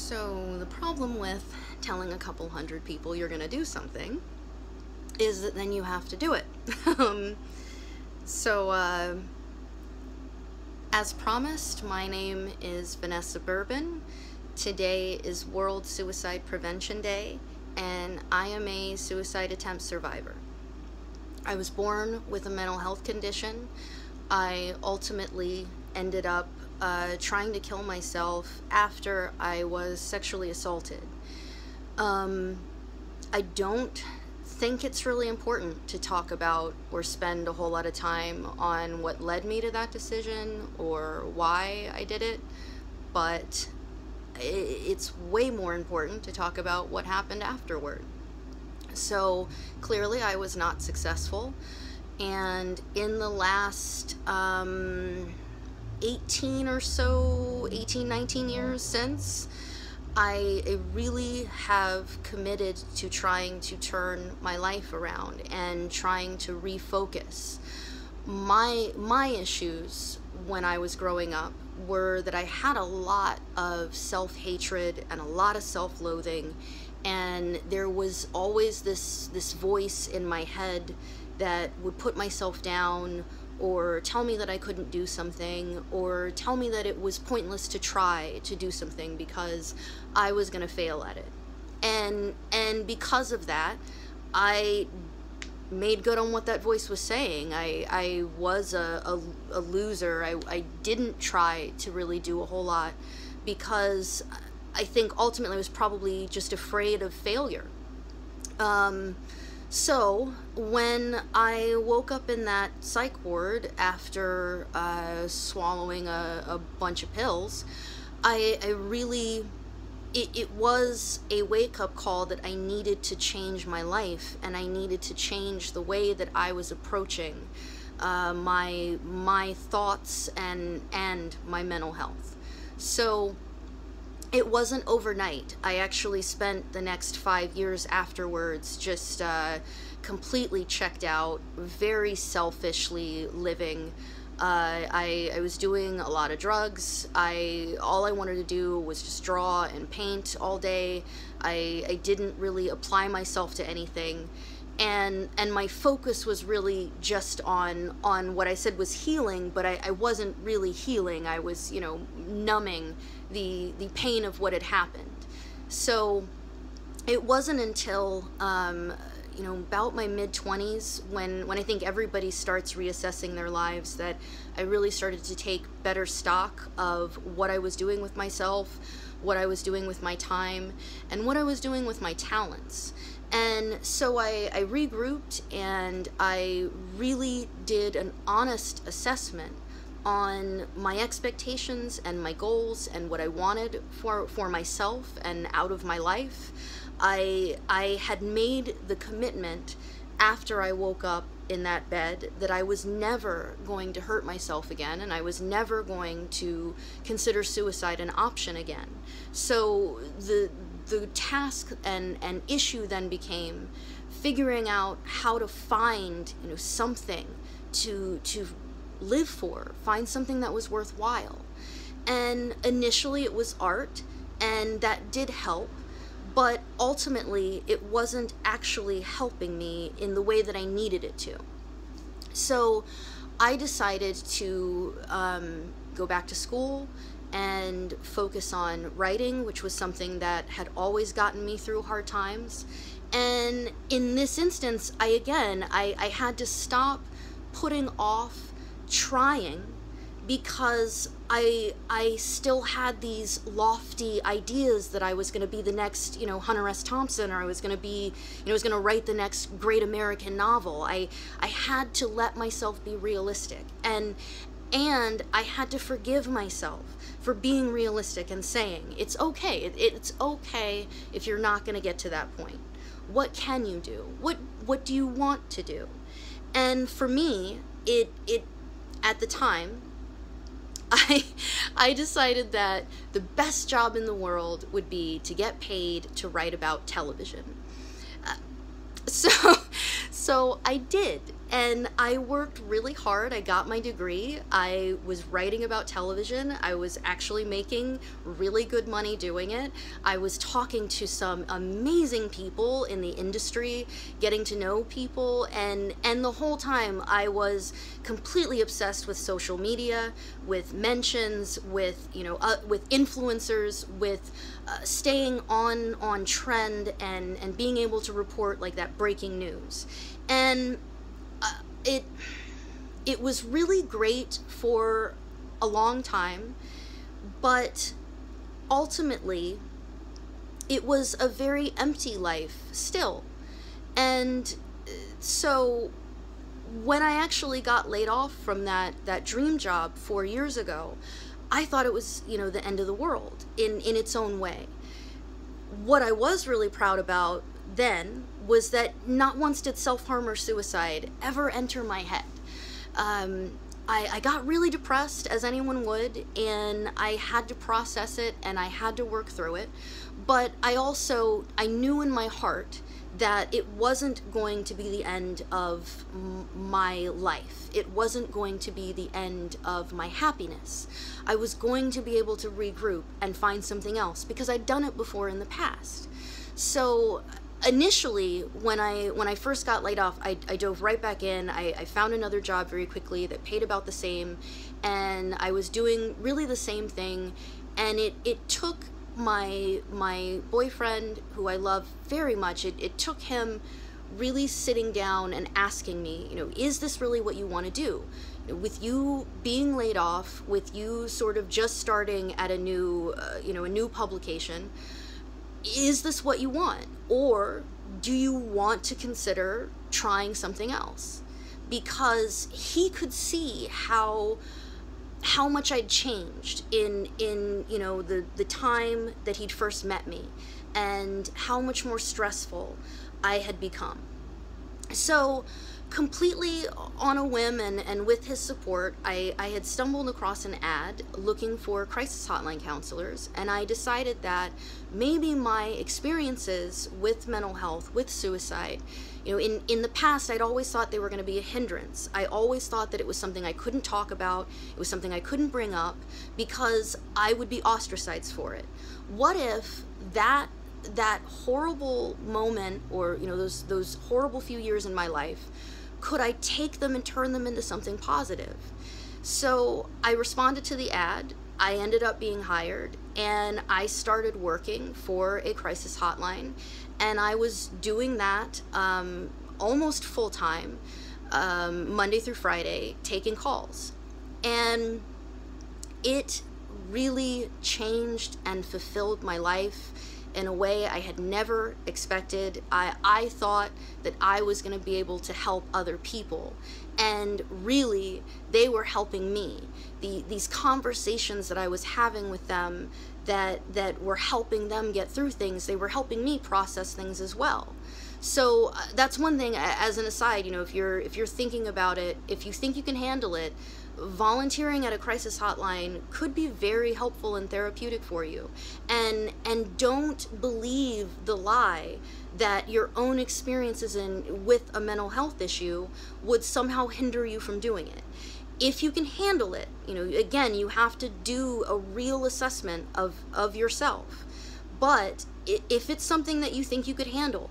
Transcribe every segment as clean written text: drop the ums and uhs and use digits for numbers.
So the problem with telling a couple hundred people you're going to do something is that then you have to do it. As promised, my name is Vanessa Berben. Today is World Suicide Prevention Day, and I am a suicide attempt survivor. I was born with a mental health condition. I ultimately ended up trying to kill myself after I was sexually assaulted. I don't think it's really important to talk about or spend a whole lot of time on what led me to that decision or why I did it, but it's way more important to talk about what happened afterward. So clearly I was not successful, and in the last 19 years since, I really have committed to trying to turn my life around and trying to refocus. My issues when I was growing up were that I had a lot of self-hatred and a lot of self-loathing, and there was always this voice in my head that would put myself down, or tell me that I couldn't do something, or tell me that it was pointless to try to do something because I was going to fail at it. And because of that, I made good on what that voice was saying. I was a loser. I didn't try to really do a whole lot because I think ultimately I was probably just afraid of failure. So when I woke up in that psych ward after swallowing a bunch of pills, it was a wake-up call that I needed to change my life, and I needed to change the way that I was approaching my thoughts and my mental health. So it wasn't overnight. I actually spent the next 5 years afterwards just completely checked out, very selfishly living. I was doing a lot of drugs. All I wanted to do was just draw and paint all day. I didn't really apply myself to anything. And my focus was really just on what I said was healing, but I wasn't really healing. I was, numbing the pain of what had happened. So it wasn't until, about my mid-20s when I think everybody starts reassessing their lives that I really started to take better stock of what I was doing with myself, what I was doing with my time, and what I was doing with my talents. And so I regrouped, and I really did an honest assessment on my expectations and my goals and what I wanted for myself and out of my life. I had made the commitment after I woke up in that bed that I was never going to hurt myself again, and I was never going to consider suicide an option again. So the task and issue then became figuring out how to find something to live for, find something that was worthwhile. And initially it was art, and that did help, but ultimately it wasn't actually helping me in the way that I needed it to. So I decided to go back to school and focus on writing, which was something that had always gotten me through hard times. And in this instance, I had to stop putting off trying because I still had these lofty ideas that I was going to be the next, Hunter S. Thompson, or I was going to be, I was going to write the next great American novel. I had to let myself be realistic, and I had to forgive myself for being realistic and saying, it's okay. It's okay if you're not going to get to that point. What can you do? What do you want to do? And for me, it at the time, I decided that the best job in the world would be to get paid to write about television. So I did, And I worked really hard. I got my degree. I was writing about television. I was actually making really good money doing it. I was talking to some amazing people in the industry, getting to know people, and the whole time I was completely obsessed with social media, with mentions, with with influencers, with staying on trend, and being able to report like that breaking news. And it was really great for a long time, but ultimately it was a very empty life still. And so when I actually got laid off from that dream job 4 years ago, I thought it was, the end of the world in its own way. What I was really proud about then was that not once did self-harm or suicide ever enter my head. I got really depressed, as anyone would, and I had to process it and I had to work through it. But I knew in my heart that it wasn't going to be the end of my life. It wasn't going to be the end of my happiness. I was going to be able to regroup and find something else because I'd done it before in the past. So initially, when I first got laid off, I dove right back in. I found another job very quickly that paid about the same, and I was doing really the same thing. And it took my boyfriend, who I love very much, it took him really sitting down and asking me, is this really what you want to do? With you being laid off, with you sort of just starting at a new publication, is this what you want? Or do you want to consider trying something else? Because he could see how much I'd changed in the time that he'd first met me, and how much more stressful I had become. So completely on a whim and with his support, I had stumbled across an ad looking for crisis hotline counselors, and I decided that maybe my experiences with mental health, with suicide, in the past, I'd always thought they were going to be a hindrance. I always thought that it was something I couldn't talk about, it was something I couldn't bring up, because I would be ostracized for it. What if that horrible moment, or those horrible few years in my life, could I take them and turn them into something positive? So I responded to the ad. I ended up being hired, and I started working for a crisis hotline, and I was doing that almost full time, Monday through Friday, taking calls. And it really changed and fulfilled my life in a way I had never expected. I thought that I was going to be able to help other people, and really they were helping me. These conversations that I was having with them that were helping them get through things, they were helping me process things as well. So that's one thing, as an aside, if you're thinking about it, if you think you can handle it, volunteering at a crisis hotline could be very helpful and therapeutic for you. And don't believe the lie that your own experiences with a mental health issue would somehow hinder you from doing it. If you can handle it, again, you have to do a real assessment of yourself. But if it's something that you think you could handle,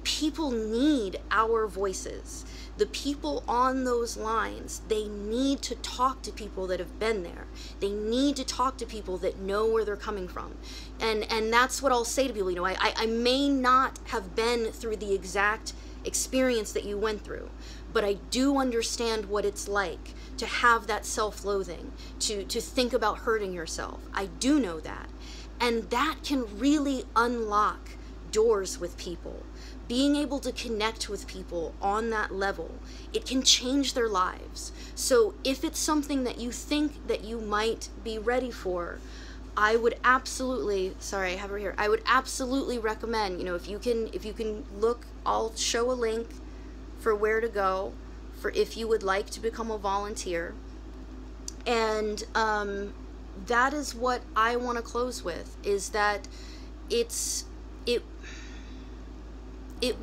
people need our voices. The people on those lines, they need to talk to people that have been there. They need to talk to people that know where they're coming from. And that's what I'll say to people. I may not have been through the exact experience that you went through, but I do understand what it's like to have that self-loathing, to think about hurting yourself. I do know that. And that can really unlock doors with people. Being able to connect with people on that level, it can change their lives. So if it's something that you think that you might be ready for, I would absolutely, sorry, I have her here. I would absolutely recommend, if you can look, I'll show a link for where to go for if you would like to become a volunteer. And that is what I want to close with, is that it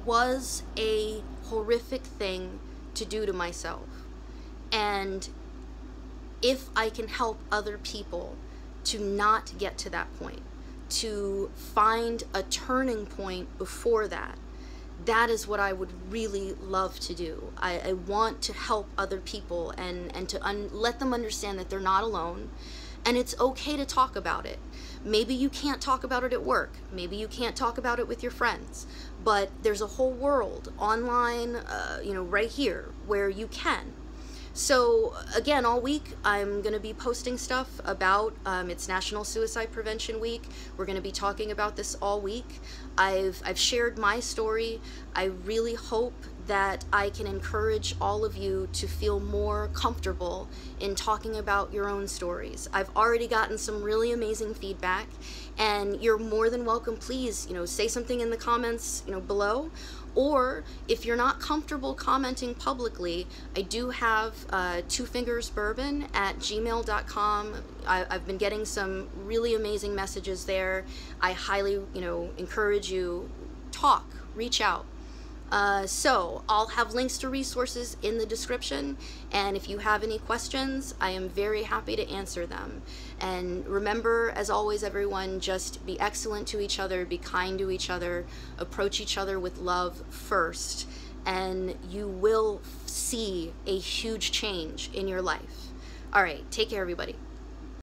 was a horrific thing to do to myself. And if I can help other people to not get to that point, to find a turning point before that, that is what I would really love to do. I want to help other people and to let them understand that they're not alone, and it's okay to talk about it. Maybe you can't talk about it at work. Maybe you can't talk about it with your friends, but there's a whole world online, right here where you can. So again, all week I'm going to be posting stuff about it's National Suicide Prevention Week. We're going to be talking about this all week. I've shared my story. I really hope that I can encourage all of you to feel more comfortable in talking about your own stories. I've already gotten some really amazing feedback, and you're more than welcome. Please, say something in the comments, below. Or if you're not comfortable commenting publicly, I do have twofingersbourbon@gmail.com. I've been getting some really amazing messages there. I highly, encourage you, reach out. So I'll have links to resources in the description, and if you have any questions, I am very happy to answer them. And remember, as always, everyone, just be excellent to each other, be kind to each other, approach each other with love first, and you will see a huge change in your life. All right, take care, everybody.